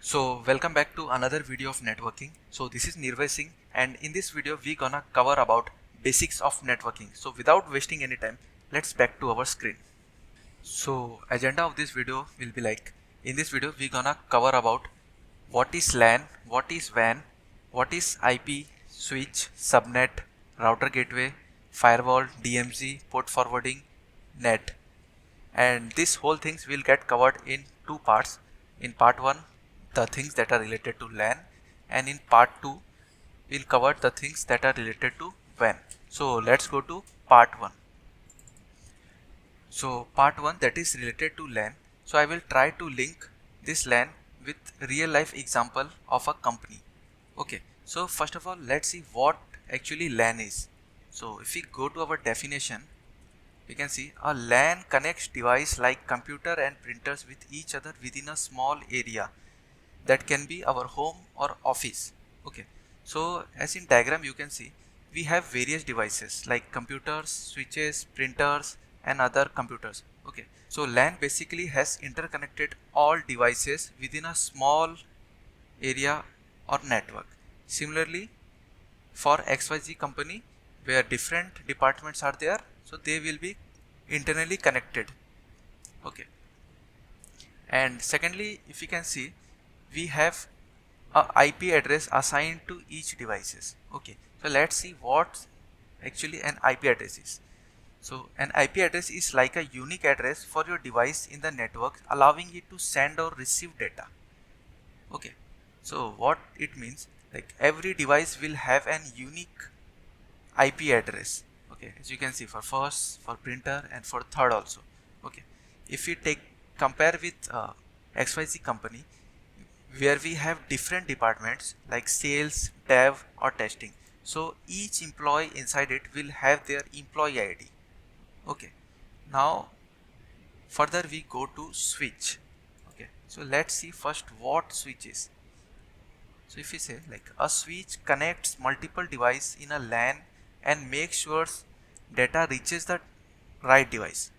So welcome back to another video of networking. So this is Nirvay Singh, and in this video we gonna cover about basics of networking. So without wasting any time, let's back to our screen. So agenda of this video will be like, in this video we gonna cover about what is LAN, what is WAN, what is IP, switch, subnet, router gateway, firewall, DMZ, port forwarding, NAT. And this whole things will get covered in two parts. In part 1, the things that are related to LAN, and in part 2 we'll cover the things that are related to WAN. So let's go to part 1. So part 1, that is related to LAN. So I will try to link this LAN with real life example of a company. Okay, so first of all, let's see what actually LAN is. So if we go to our definition, we can see a LAN connects device like computer and printers with each other within a small area. That can be our home or office. Okay, so as in diagram you can see we have various devices like computers, switches, printers and other computers. Okay, so LAN basically has interconnected all devices within a small area or network. Similarly, for XYZ company, where different departments are there, so they will be internally connected. Okay, and secondly, if you can see, we have a IP address assigned to each devices. Okay, so let's see what actually an IP address is. So an IP address is like a unique address for your device in the network, allowing it to send or receive data. Okay, so what it means, like every device will have an unique IP address. Okay, as you can see, for first, for printer and for third also. Okay, if we take compare with XYZ company, where we have different departments like sales, dev or testing, so each employee inside it will have their employee ID. Okay, now further we go to switch. Okay, so let's see first what switch is. So if we say like a switch connects multiple devices in a LAN and makes sure data reaches the right device.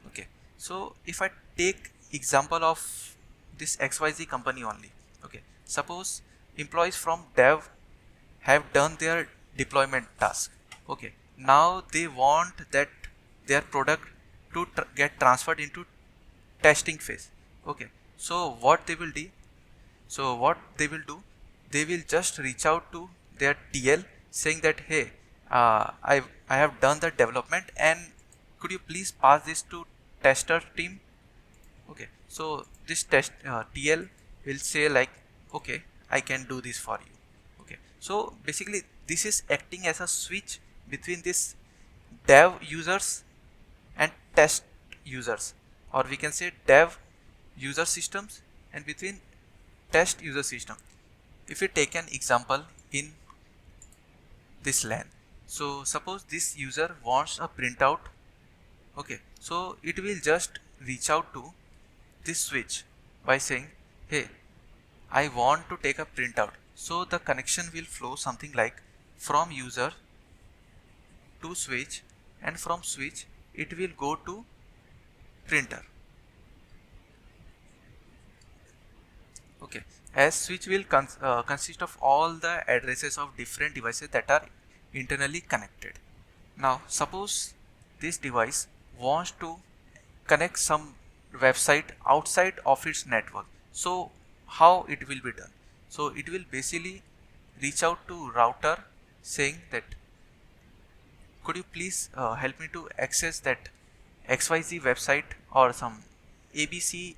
Okay, so if I take example of this XYZ company only. Okay, suppose employees from dev have done their deployment task. Okay, now they want that their product to get transferred into testing phase. Okay, so what they will do, they will just reach out to their TL saying that, hey, I have done the development and could you please pass this to tester team. Okay, so this test TL will say like, okay, I can do this for you. Okay, so basically this is acting as a switch between this dev users and test users, or we can say dev user systems and between test user system. If we take an example in this LAN, so suppose this user wants a printout. Okay, so it will just reach out to this switch by saying, hey, I want to take a printout. So the connection will flow something like from user to switch, and from switch it will go to printer. Okay, as switch will consist of all the addresses of different devices that are internally connected. Now suppose this device wants to connect some website outside of its network. So how it will be done? So it will basically reach out to router saying that, could you please help me to access that XYZ website or some ABC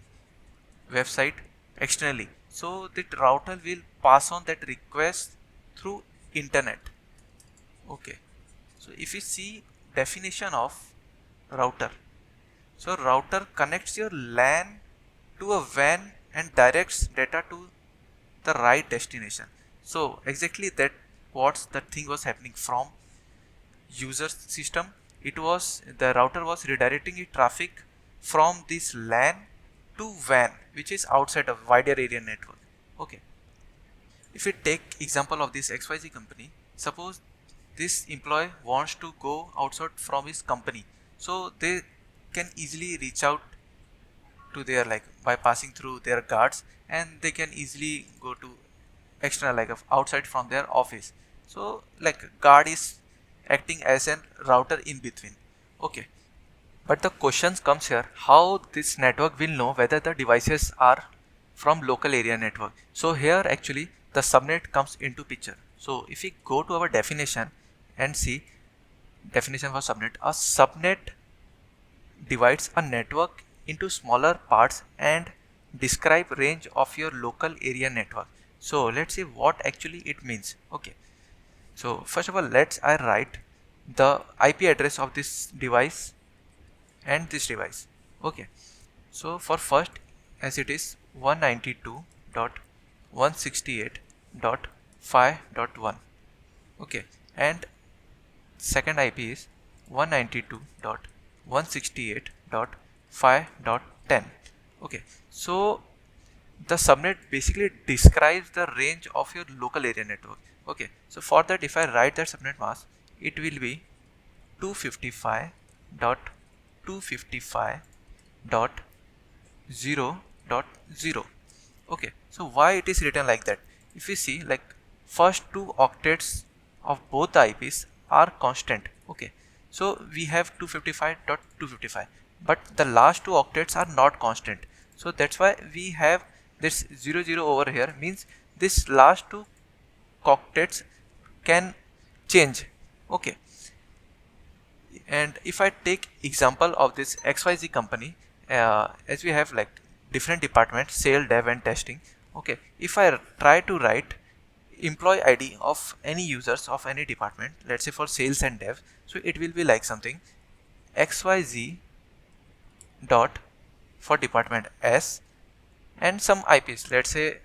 website externally. So that router will pass on that request through internet. Okay, so if you see definition of router, so router connects your LAN to a WAN and directs data to the right destination. So exactly that what the thing was happening from user system. It was the router was redirecting its traffic from this LAN to WAN, which is outside of wider area network. Okay, if we take example of this XYZ company, suppose this employee wants to go outside from his company, so they can easily reach out to their, like by passing through their guards, and they can easily go to external, like outside from their office. So like guard is acting as a router in between. Okay, but the question comes here, how this network will know whether the devices are from local area network. So here actually the subnet comes into picture. So if we go to our definition and see definition for subnet, a subnet divides a network into smaller parts and describe range of your local area network. So let's see what actually it means. Okay, so first of all, I write the IP address of this device and this device. Okay, so for first, as it is 192.168.5.1. okay, and second IP is 192.168.5.10. okay, so the subnet basically describes the range of your local area network. Okay, so for that, if I write that subnet mask, it will be 255.255.0.0. okay, so why it is written like that? If you see, like first two octets of both the IPs are constant. Okay, so we have 255.255, but the last two octets are not constant. So that's why we have this 00 over here, means this last two octets can change. Okay, and if I take example of this XYZ company, as we have like different departments, sale, dev and testing. Okay, if I try to write employee ID of any users of any department, let's say for sales and dev, so it will be like something XYZ dot for department S and some IPs, let's say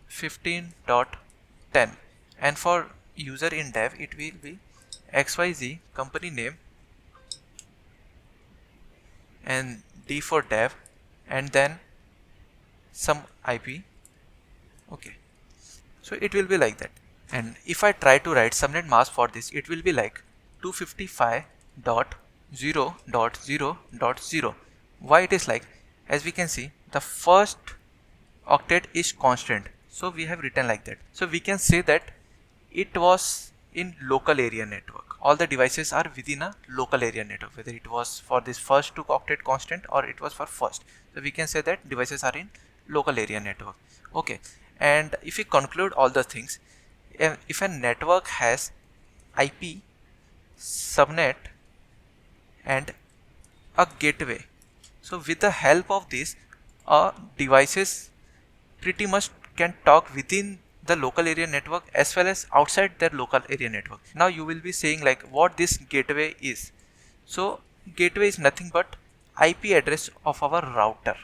15.10, and for user in dev it will be XYZ company name and D for dev and then some IP. Okay, so it will be like that. And if I try to write subnet mask for this, it will be like 255.0.0.0. Why it is like? As we can see, the first octet is constant, so we have written like that. So we can say that it was in local area network. All the devices are within a local area network, whether it was for this first two octet constant or it was for first. So we can say that devices are in local area network. Okay, and if we conclude all the things, if a network has IP, subnet and a gateway, so with the help of this, devices pretty much can talk within the local area network as well as outside their local area network. Now you will be saying like what this gateway is. So gateway is nothing but IP address of our router.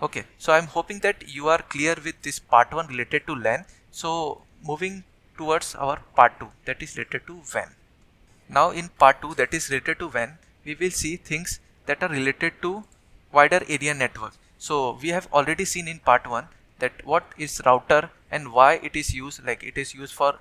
Okay, so I'm hoping that you are clear with this part 1 related to LAN. So moving towards our part 2, that is related to WAN. Now in part 2, that is related to WAN, we will see things that are related to wider area network. So we have already seen in part 1 that what is router and why it is used, like it is used for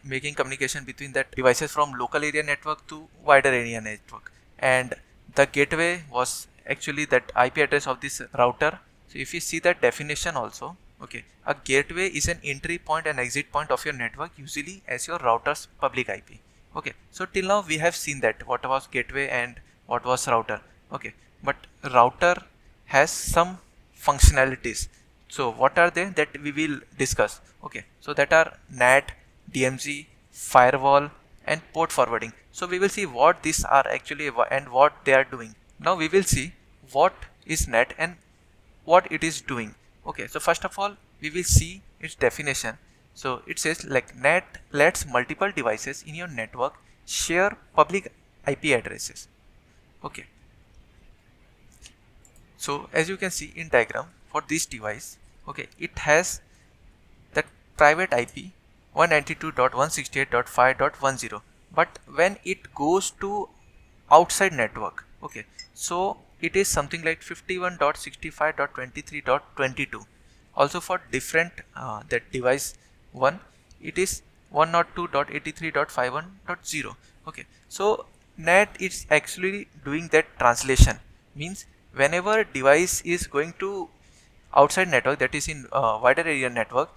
making communication between that devices from local area network to wider area network, and the gateway was actually that IP address of this router. So if you see that definition also, okay, a gateway is an entry point and exit point of your network, usually as your router's public IP. Okay, so till now we have seen that what was gateway and what was router. Okay, but router has some functionalities. So what are they that we will discuss? Okay, so that are NAT, DMZ, firewall and port forwarding. So we will see what these are actually and what they are doing. Now we will see what is NAT and what it is doing. Okay, so first of all we will see its definition. So it says like NAT lets multiple devices in your network share public IP addresses. Okay, so as you can see in diagram for this device, okay, it has the private IP 192.168.5.10, but when it goes to outside network, okay, so it is something like 51.65.23.22. Also for different that device 1, it is 102.83.51.0. okay, so NAT is actually doing that translation, means whenever device is going to outside network, that is in wider area network,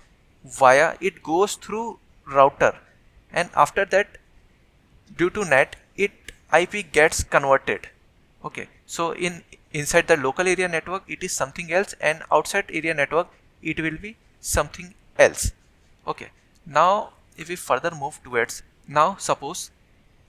via it goes through router, and after that due to NAT it IP gets converted. Okay, so inside the local area network it is something else, and outside area network it will be something else. Okay, now if we further move towards, now suppose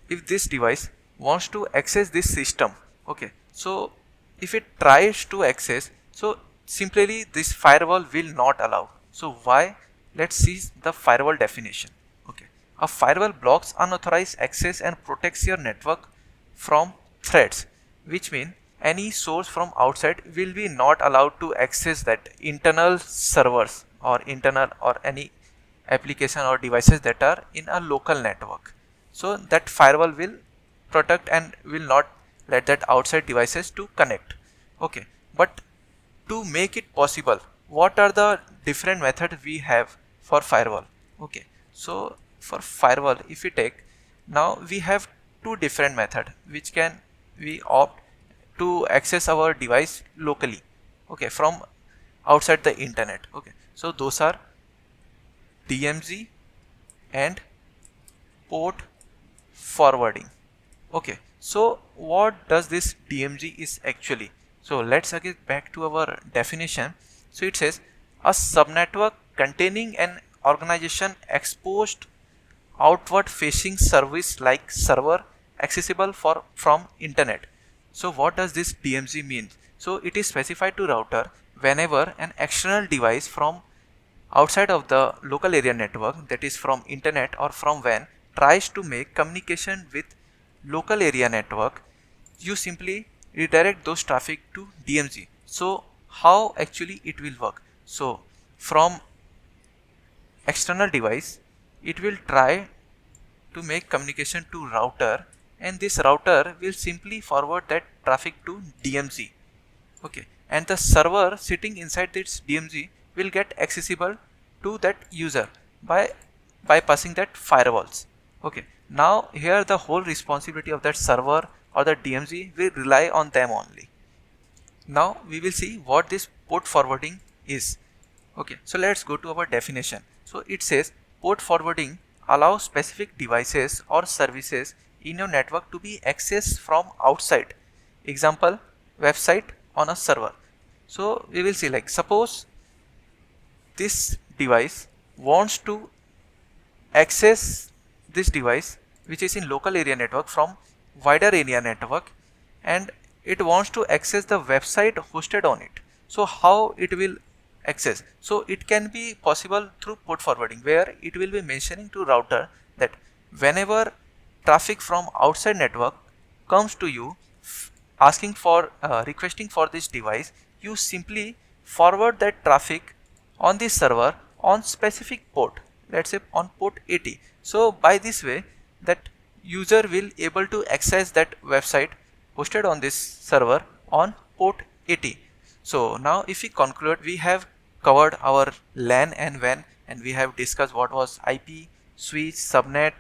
if this device wants to access this system, okay, so if it tries to access, so simply this firewall will not allow. So why? Let's see the firewall definition. Okay, a firewall blocks unauthorized access and protects your network from threats, which mean any source from outside will be not allowed to access that internal servers or internal or any application or devices that are in a local network. So that firewall will protect and will not let that outside devices to connect. Okay, but to make it possible, what are the different methods we have for firewall? Okay, so for firewall, if we take, now we have two different methods which can we opt to access our device locally, okay, from outside the internet. Okay, so those are DMZ and port forwarding. Okay, so what does this DMZ is actually? So let's again back to our definition. So it says a subnetwork containing an organization exposed outward facing service like server accessible from internet. So what does this DMZ mean? So it is specified to router whenever an external device from outside of the local area network, that is from internet or from WAN, tries to make communication with local area network, you simply redirect those traffic to DMZ. So how actually it will work? So from external device it will try to make communication to router, and this router will simply forward that traffic to DMZ. Okay, and the server sitting inside this DMZ will get accessible to that user by bypassing that firewalls. Okay, now here the whole responsibility of that server or the DMZ will rely on them only. Now we will see what this port forwarding is. Okay, so let's go to our definition. So it says port forwarding allows specific devices or services in your network to be accessed from outside. Example, website on a server. So we will see, like, suppose this device wants to access this device which is in local area network from wider area network, and it wants to access the website hosted on it. So how it will access? So it can be possible through port forwarding, where it will be mentioning to router that whenever traffic from outside network comes to you asking for requesting for this device, you simply forward that traffic on the server on specific port, let's say on port 80. So by this way that user will able to access that website hosted on this server on port 80. So now if we conclude, we have covered our LAN and WAN, and we have discussed what was IP, switch, subnet,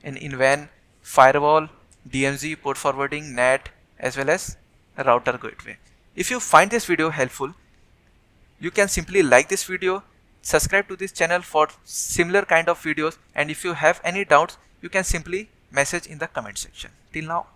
and in WAN, firewall, DMZ, port forwarding, NAT, as well as router gateway. If you find this video helpful, you can simply like this video, subscribe to this channel for similar kind of videos, and if you have any doubts, you can simply message in the comment section. Till now,